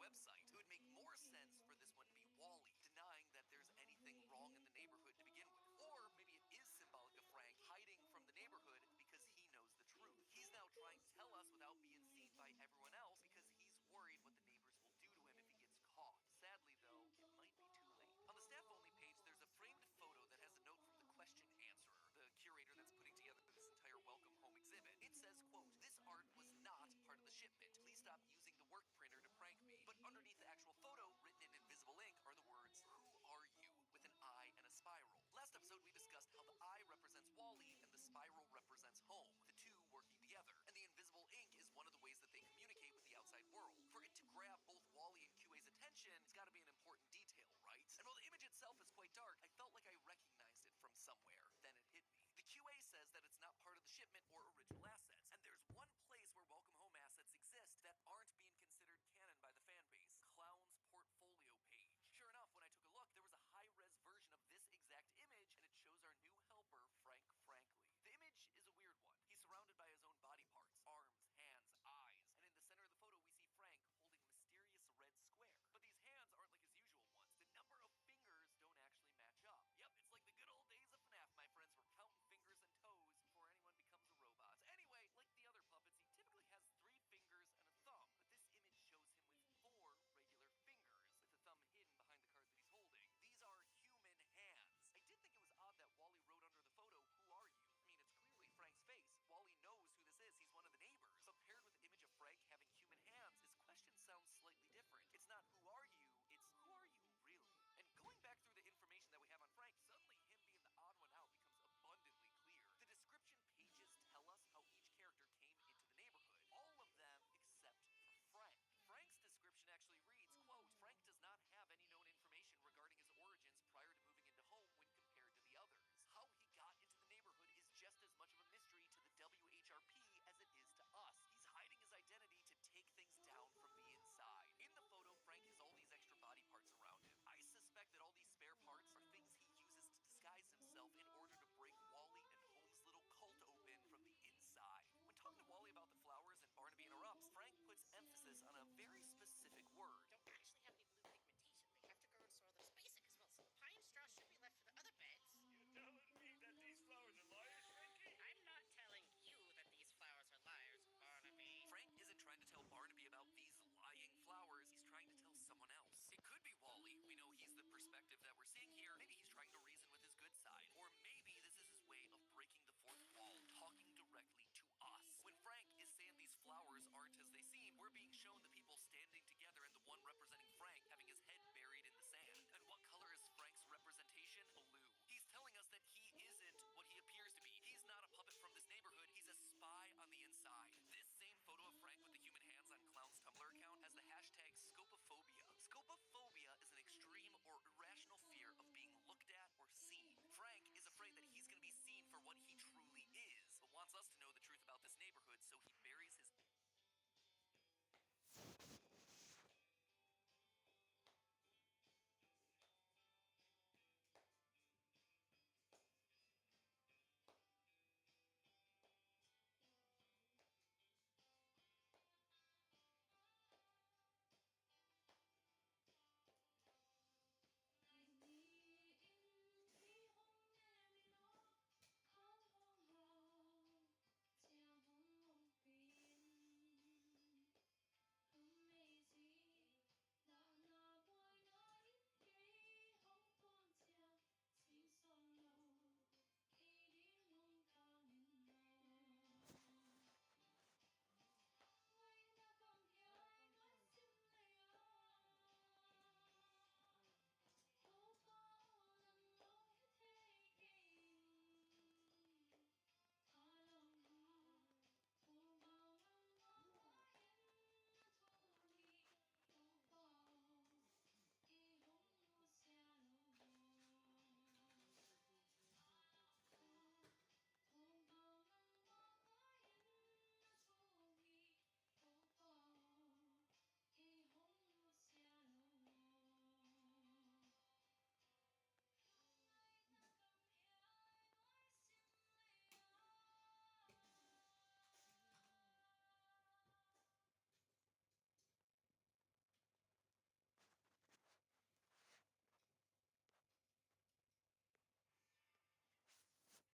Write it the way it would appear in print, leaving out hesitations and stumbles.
website. It would make more sense for this one to be Wally, denying that there's anything wrong in the neighborhood to begin with. Or maybe it is symbolic of Frank hiding from the neighborhood because he knows the truth. He's now trying to tell us without being seen by everyone else because he's worried what the neighbors will do to him if he gets caught. Sadly, though, it might be too late. On the staff-only page, there's a framed photo that has a note from the question answerer, the curator that's putting together this entire welcome home exhibit. It says, quote, "This art was not part of the shipment. Please stop using the work printer to prank me." But underneath the actual photo, written in invisible ink, are the words, "Who are you?" with an eye and a spiral. Last episode, we discussed how the eye represents Wally and the spiral represents home, the two working together. And the invisible ink is one of the ways that they communicate with the outside world. For